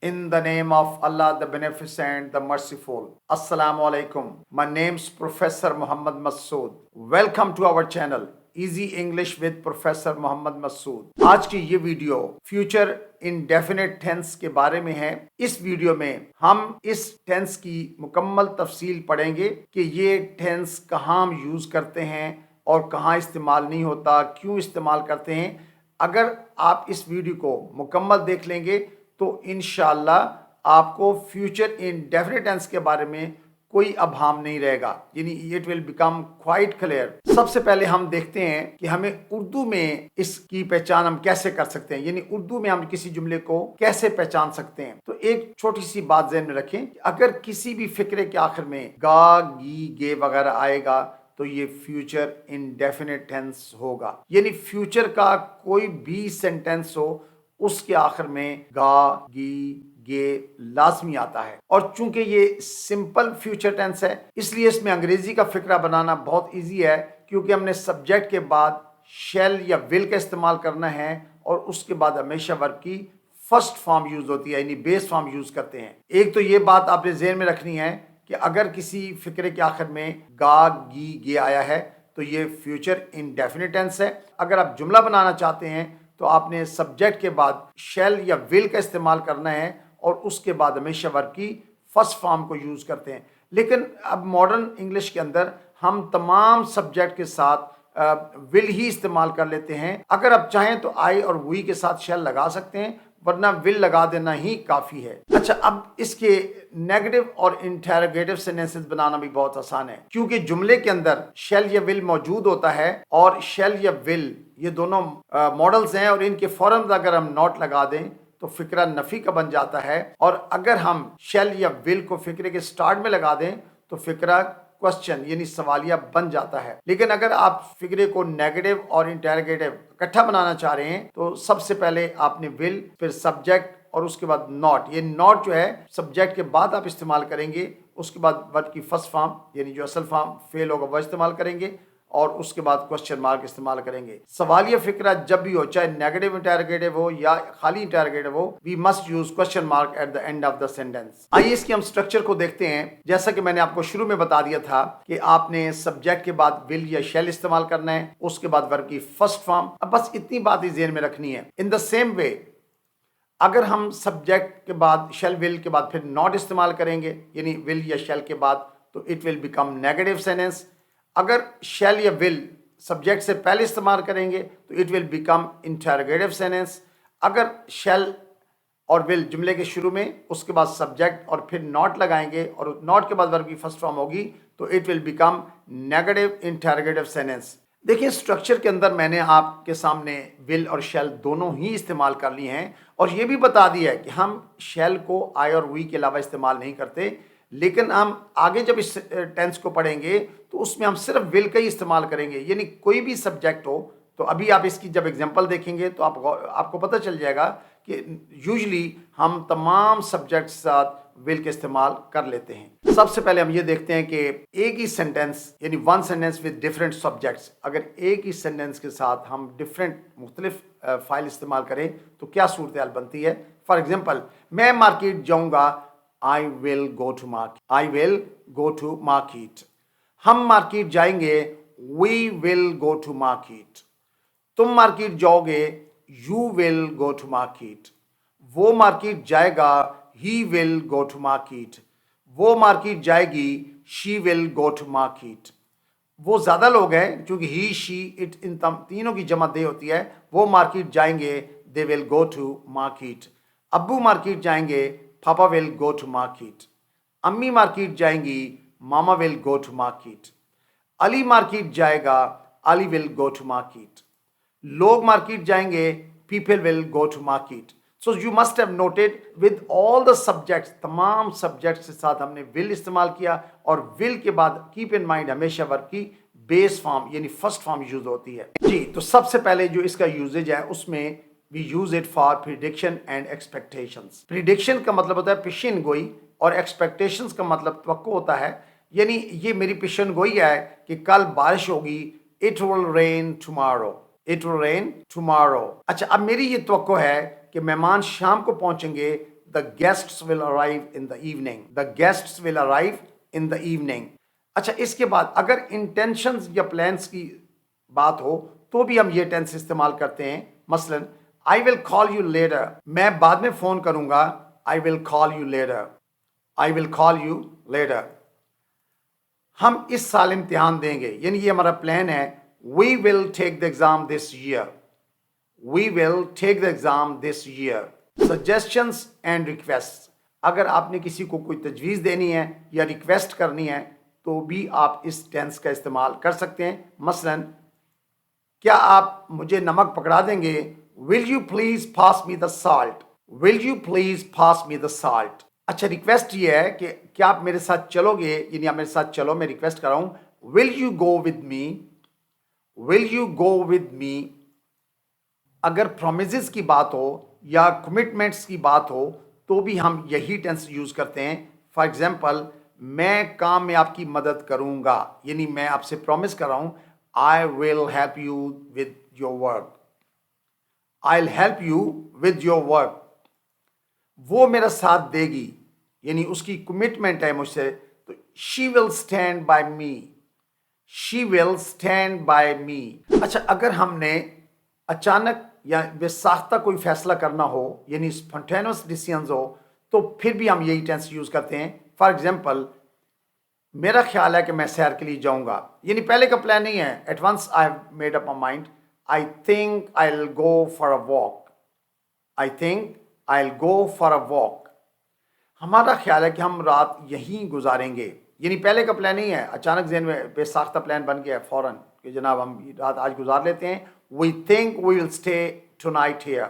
In the name of Allah, the Beneficent, the Merciful. Assalamu alaikum. My name's Professor Muhammad Masood. Welcome to our channel, Easy English with Professor Muhammad Masood. आज की ये video future indefinite tense के बारे में है। इस video में हम इस टेंस की मुकम्मल तफसील पढ़ेंगे कि ये टेंस कहाँ हम यूज़ करते हैं और कहाँ इस्तेमाल नहीं होता, क्यों इस्तेमाल करते हैं। अगर आप इस वीडियो को मुकम्मल देख लेंगे तो इंशाअल्लाह आपको फ्यूचर इंडेफिनिट टेंस के बारे में कोई अभाम नहीं रहेगा, यानी it will become quite clear. सबसे पहले हम देखते हैं कि हमें उर्दू में इसकी पहचान हम कैसे कर सकते हैं, यानी उर्दू में हम किसी जुमले को कैसे पहचान सकते हैं। तो एक छोटी सी बात ज़हन में रखें, अगर किसी भी फिक्रे के आखिर में गा, गी, गे वगैरह आएगा तो ये फ्यूचर इंडेफिनिट टेंस होगा। यानी फ्यूचर का कोई भी सेंटेंस हो उसके आखिर में गा, गी, गे लाजमी आता है। और चूंकि ये सिंपल फ्यूचर टेंस है इसलिए इसमें अंग्रेजी का फिक्रा बनाना बहुत इजी है, क्योंकि हमने सब्जेक्ट के बाद शैल या विल का इस्तेमाल करना है और उसके बाद हमेशा वर्ब की फर्स्ट फॉर्म यूज होती है, यानी बेस फॉर्म यूज करते हैं। एक तो ये बात आपने ज़हन में रखनी है कि अगर किसी फिक्रे के आखिर में गा, गी, गे आया है तो ये फ्यूचर इंडेफिनिट टेंस है। अगर आप जुमला बनाना चाहते हैं तो आपने सब्जेक्ट के बाद शैल या विल का इस्तेमाल करना है और उसके बाद हमेशा वर्ब की फर्स्ट फॉर्म को यूज़ करते हैं। लेकिन अब मॉडर्न इंग्लिश के अंदर हम तमाम सब्जेक्ट के साथ विल ही इस्तेमाल कर लेते हैं। अगर आप चाहें तो आई और वी के साथ शैल लगा सकते हैं, वरना विल लगा देना ही काफ़ी है। अच्छा, अब इसके नेगेटिव और इंटेरोगेटिव सेंटेंसेस बनाना भी बहुत आसान है, क्योंकि जुमले के अंदर शैल या विल मौजूद होता है और शैल या विल ये दोनों मॉडल्स हैं और इनके फौरन अगर हम नॉट लगा दें तो फिक्रा नफी का बन जाता है, और अगर हम शैल या विल को फिक्रे के स्टार्ट में लगा दें तो फिक्रा क्वेश्चन यानी सवालिया बन जाता है। लेकिन अगर आप फिक्रे को नेगेटिव और इंटेरोगेटिव इकट्ठा बनाना चाह रहे हैं तो सबसे पहले आपने विल, फिर सब्जेक्ट और उसके बाद नॉट। ये नॉट जो है सब्जेक्ट के बाद आप इस्तेमाल करेंगे, उसके बाद वर्ब की फर्स्ट फॉर्म यानी जो असल फॉर्म फेल होगा वह इस्तेमाल करेंगे और उसके बाद क्वेश्चन मार्क इस्तेमाल करेंगे। सवालिया फिक्रा जब भी हो, चाहे नेगेटिव इंटेरोगेटिव हो या खाली इंटेरोगेटिव हो, we must use question mark at the end of the sentence. आइए इसके हम स्ट्रक्चर को देखते हैं। जैसा कि मैंने आपको शुरू में बता दिया था कि आपने सब्जेक्ट के बाद विल या शैल इस्तेमाल करना है, उसके बाद वर्ब की फर्स्ट फॉर्म। अब बस इतनी बात ही ज़हन में रखनी है। इन द सेम वे अगर हम सब्जेक्ट के बाद शैल विल के बाद फिर नॉट इस्तेमाल करेंगे, यानी विल या शैल के बाद, तो it will become negative sentence. अगर शैल या विल सब्जेक्ट से पहले इस्तेमाल करेंगे तो it will become interrogative sentence. अगर शैल और विल जुमले के शुरू में, उसके बाद सब्जेक्ट और फिर नॉट लगाएंगे और नॉट के बाद वर्ब की फर्स्ट फॉर्म होगी तो it will become negative interrogative sentence. देखिए स्ट्रक्चर के अंदर मैंने आपके सामने विल और शैल दोनों ही इस्तेमाल कर ली हैं और ये भी बता दिया है कि हम शैल को आई और वी के अलावा इस्तेमाल नहीं करते। लेकिन हम आगे जब इस टेंस को पढ़ेंगे तो उसमें हम सिर्फ विल का ही इस्तेमाल करेंगे, यानी कोई भी सब्जेक्ट हो। तो अभी आप इसकी जब एग्जांपल देखेंगे तो आपको पता चल जाएगा कि यूजुअली हम तमाम सब्जेक्ट के साथ विल का इस्तेमाल कर लेते हैं। सबसे पहले हम ये देखते हैं कि एक ही सेंटेंस यानी one sentence with different subjects, अगर एक ही सेंटेंस के साथ हम डिफरेंट मुख्तलिफ फाइल इस्तेमाल करें तो क्या सूरत हाल बनती है। फॉर एग्जाम्पल, मैं मार्केट जाऊँगा, I will go to market. I will go to market. हम मार्केट जाएंगे, we will go to market. तुम मार्केट जाओगे, you will go to market. वो मार्केट जाएगा, he will go to market. वो market जाएगी, she will go to market. वो ज़्यादा लोग हैं क्योंकि he, she, it इन तीनों की जमा दे होती है। वो मार्केट जाएंगे, they will go to market. अब्बू मार्केट जाएंगे, papa will go to market. अम्मी मार्केट जाएंगी, mama will go to market. Ali market जाएगा, Ali will go to market. लोग मार्केट जाएंगे, people will go to market. So you must have noted with all the subjects, तमाम subjects के साथ हमने will इस्तेमाल किया और विल के बाद कीप इन माइंड हमेशा वर्ब की बेस फॉर्म यानी फर्स्ट फॉर्म यूज होती है जी। तो सबसे पहले जो इसका यूजेज है उसमें we use it for prediction and expectations. Prediction का मतलब होता है पेशिन गोई और expectations का मतलब तवक्को होता है, यानी ये मेरी पेशिन गोई है कि कल बारिश होगी, it will rain tomorrow. It will rain tomorrow. अच्छा, अब मेरी ये तवक्को है कि मेहमान शाम को पहुंचेंगे. The guests will arrive in the evening. The guests will arrive in the evening. अच्छा, इसके बाद अगर intentions या plans की बात हो तो भी हम ये टेंस इस्तेमाल करते हैं. मसलन I will call you later. मैं बाद में फोन करूंगा. I will call you later. I will call you later. हम इस साल इम्तिहान देंगे, यानी ये हमारा प्लान है. We will take the exam this year. We will take the exam this year. Suggestions and requests. अगर आपने किसी को कोई तजवीज़ देनी है या रिक्वेस्ट करनी है तो भी आप इस टेंस का इस्तेमाल कर सकते हैं. मसलन क्या आप मुझे नमक पकड़ा देंगे? Will you please pass me the salt? Will you please pass me the salt? अच्छा, रिक्वेस्ट ये है कि क्या आप मेरे साथ चलोगे, यानी आप मेरे साथ चलो. मैं रिक्वेस्ट कर रहा हूं. Will you go with me? Will you go with me? अगर promises की बात हो या commitments की बात हो तो भी हम यही टेंस यूज करते हैं. फॉर एग्जाम्पल, मैं काम में आपकी मदद करूंगा, यानी मैं आपसे प्रॉमिस कर रहा हूं. I will help you with your work. I'll help you with your work. वो मेरा साथ देगी, यानी उसकी कमिटमेंट है मुझसे. तो she will stand by me. She will stand by me. अच्छा, अगर हमने अचानक या बेसाख्ता कोई फैसला करना हो, यानी स्पॉन्टेनियस डिसीजंस हो, तो फिर भी हम यही टेंस यूज करते हैं. फॉर एग्जाम्पल, मेरा ख्याल है कि मैं सैर के लिए जाऊंगा, यानी पहले का प्लान नहीं है. At once I have made up my mind. I think I will go for a walk. I think I will go for a walk. हमारा ख्याल है कि हम रात यहीं गुजारेंगे, यानी पहले का प्लान नहीं है. अचानक ज़हन में बेसाख्ता प्लान बन गया है फौरन कि जनाब हम रात आज गुजार लेते हैं. We think we will stay tonight here.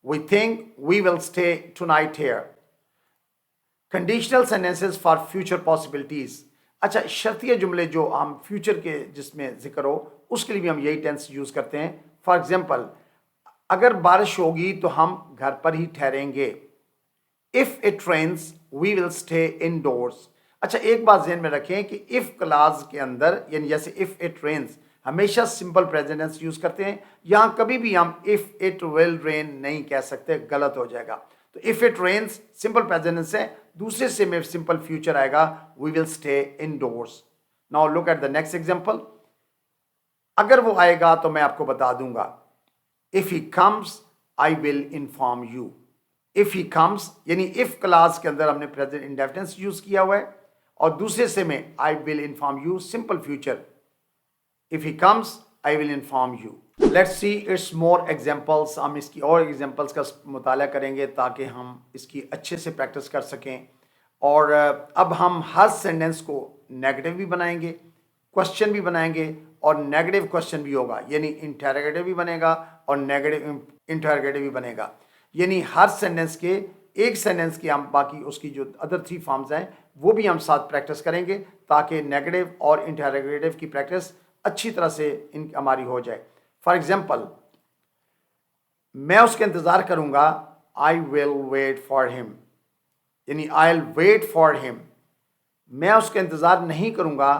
We think we will stay tonight here. Conditional sentences for future possibilities. अच्छा, शर्तिया जुमले जो हम फ्यूचर के जिसमें जिक्र हो उसके लिए भी हम यही टेंस यूज़ करते हैं. फॉर एग्जाम्पल, अगर बारिश होगी तो हम घर पर ही ठहरेंगे. If it rains, we will stay indoors. अच्छा, एक बात ज़हन में रखें कि if क्लाज के अंदर, यानी जैसे if it rains, हमेशा सिंपल प्रेजेंट टेंस यूज करते हैं. यहाँ कभी भी हम इफ इट विल रेन नहीं कह सकते, गलत हो जाएगा. तो if it rains simple present tense है. दूसरे से में सिंपल फ्यूचर आएगा, we will stay indoors. Now look at the next example. अगर वो आएगा तो मैं आपको बता दूंगा. If he comes I will inform you. If he comes यानी इफ क्लास के अंदर हमने प्रेजेंट इंडेफिनिट यूज किया हुआ है, और दूसरे से में आई will inform you simple future. If he comes, I will inform you. Let's see its more examples. हम इसकी और एग्जाम्पल्स का मुताला करेंगे ताकि हम इसकी अच्छे से प्रैक्टिस कर सकें. और अब हम हर सेंटेंस को नेगेटिव भी बनाएंगे, क्वेश्चन भी बनाएंगे, और नेगेटिव क्वेश्चन भी होगा, यानी इंटरोगेटिव भी बनेगा और नेगेटिव इंटरोगेटिव भी बनेगा. यानी हर सेंटेंस के एक सेंटेंस की हम बाकी उसकी जो अदर 3 फॉर्म्स हैं वो भी हम साथ प्रैक्टिस करेंगे ताकि नेगेटिव और इंटरोगेटिव की प्रैक्टिस अच्छी तरह से हमारी हो जाए. फॉर एग्जाम्पल, मैं उसका इंतज़ार करूंगा. I will wait for him, यानी I will wait for him. मैं उसका इंतज़ार नहीं करूंगा.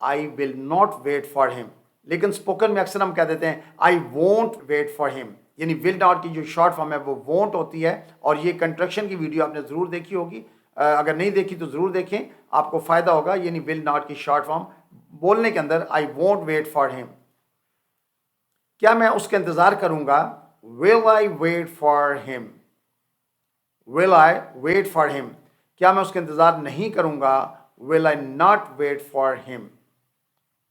I will not wait for him. लेकिन स्पोकन में अक्सर हम कह देते हैं I won't wait for him, यानी विल नॉट की जो शॉर्ट फॉर्म है वो वोंट होती है. और ये कंट्रक्शन की वीडियो आपने ज़रूर देखी होगी, अगर नहीं देखी तो ज़रूर देखें, आपको फ़ायदा होगा. यानी विल नॉट की शॉर्ट फॉर्म बोलने के अंदर I won't wait for him. क्या मैं उसका इंतज़ार करूंगा? Will I wait for him. Will I wait for him. क्या मैं उसका इंतज़ार नहीं करूंगा? Will I not wait for him.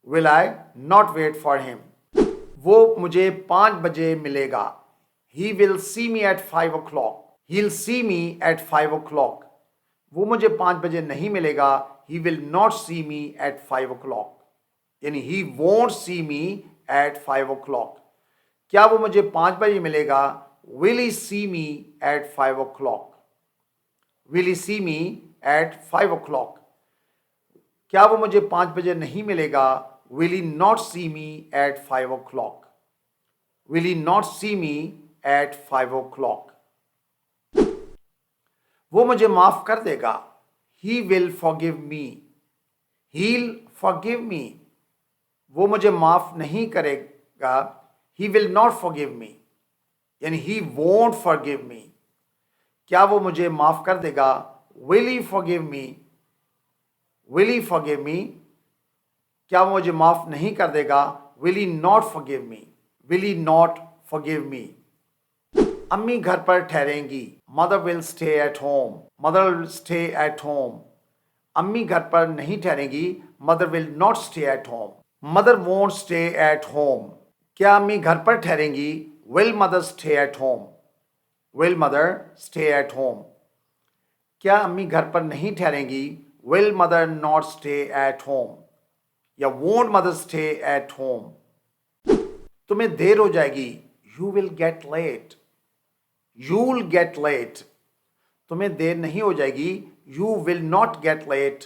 Will I not wait for him. वो मुझे 5 बजे मिलेगा. He will see me at 5 o'clock. He will see me at 5 o'clock. वो मुझे 5 बजे नहीं मिलेगा. He will not see me at 5 o'clock. यानी he won't see me at 5 o'clock. क्या वो मुझे 5 बजे मिलेगा? Will he see me at 5 o'clock? Will he see me at 5 o'clock? क्या वो मुझे 5 बजे नहीं मिलेगा? Will he not see me at 5 o'clock? Will he not see me at 5 o'clock? वो मुझे माफ कर देगा. He will forgive me. He'll forgive me. वो मुझे माफ नहीं करेगा. he will not forgive me, یعنی he won't forgive me. کیا وہ مجھے معاف کر دے گا؟ will he forgive me, will he forgive me. کیا وہ مجھے معاف نہیں کر دے گا؟ will he not forgive me, will he not forgive me. امی گھر پر ٹھہریں گی. mother will stay at home, mother will stay at home. امی گھر پر نہیں ٹھہریں گی. mother will not stay at home, mother won't stay at home. کیا امی گھر پر ٹھہریں گی؟ will mother stay at home, will mother stay at home. کیا امی گھر پر نہیں ٹھہریں گی؟ will mother not stay at home یا won't mother stay at home. تمہیں دیر ہو جائے گی. you will get late, you'll get late. تمہیں دیر نہیں ہو جائے گی. you will not get late,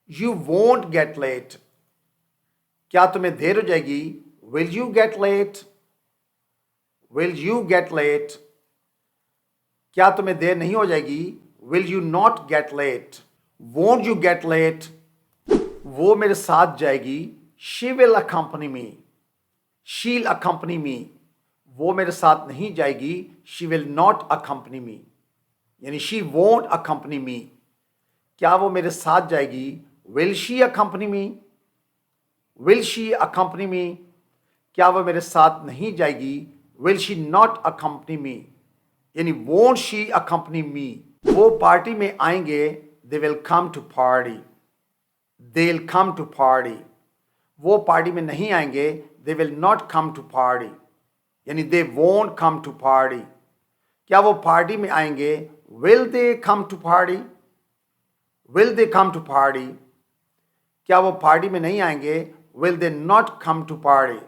you won't get late. کیا تمہیں دیر ہو جائے گی؟ will you get late, will you get late. کیا تمہیں دیر نہیں ہو جائے گی؟ will you not get late, won't you get late. وہ میرے ساتھ جائے گی. she will accompany me, she'll accompany me. وہ میرے ساتھ نہیں جائے گی. she will not accompany me, یعنی she won't accompany me. کیا وہ میرے ساتھ جائے گی؟ will she accompany me, will she accompany me. کیا وہ میرے ساتھ نہیں جائے گی؟ will she not accompany me, یعنی won't she accompany me. وہ پارٹی میں آئیں گے. they will come to party, they'll come to party. وہ پارٹی میں نہیں آئیں گے. they will not come to party, یعنی they won't come to party. کیا وہ پارٹی میں آئیں گے؟ will they come to party, will they come to party. کیا وہ پارٹی میں نہیں آئیں گے؟ will they not come to party,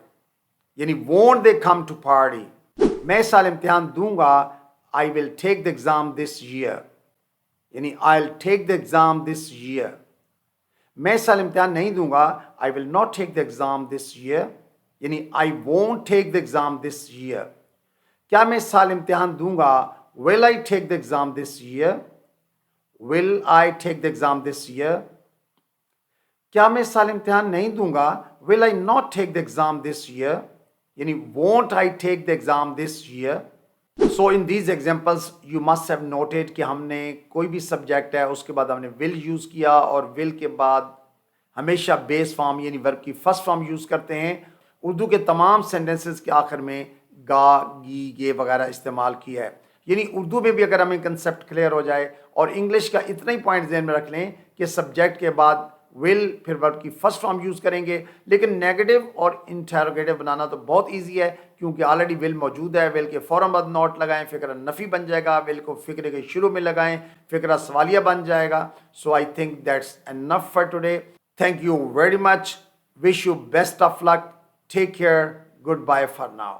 یعنی won't they come to party. میں سال امتحان دوں گا. I will take the exam this year, یعنی I'll take the exam this year. میں سال امتحان نہیں دوں گا. I will not take the exam this year, یعنی I won't take the exam this year. کیا میں سال امتحان دوں گا؟ will I take the exam this year, will I take the exam this year. کیا میں سال امتحان نہیں دوں گا؟ will I not take the exam this year, یعنی won't I take the exam this year. So in these examples you must have noted کہ ہم نے کوئی بھی سبجیکٹ ہے اس کے بعد ہم نے will یوز کیا اور will کے بعد ہمیشہ بیس فارم یعنی ورب کی فرسٹ فارم یوز کرتے ہیں. اردو کے تمام سینٹنسز کے آخر میں گا, گی, گے وغیرہ استعمال کیا ہے. یعنی اردو میں بھی اگر ہمیں کنسیپٹ کلیئر ہو جائے اور انگلش کا اتنا ہی پوائنٹ ذہن میں رکھ لیں کہ سبجیکٹ کے بعد will پھر ورب کی فرسٹ فارم یوز کریں گے. لیکن نیگیٹو اور انٹروگیٹو بنانا تو بہت ایزی ہے کیونکہ آلریڈی will موجود ہے. will کے فوراً بعد نوٹ لگائیں, فقرہ نفی بن جائے گا. will کو فقرے کے شروع میں لگائیں, فقرہ سوالیہ بن جائے گا. So I think that's enough for today. Thank you very much. Wish you best of luck. Take care. Goodbye for now.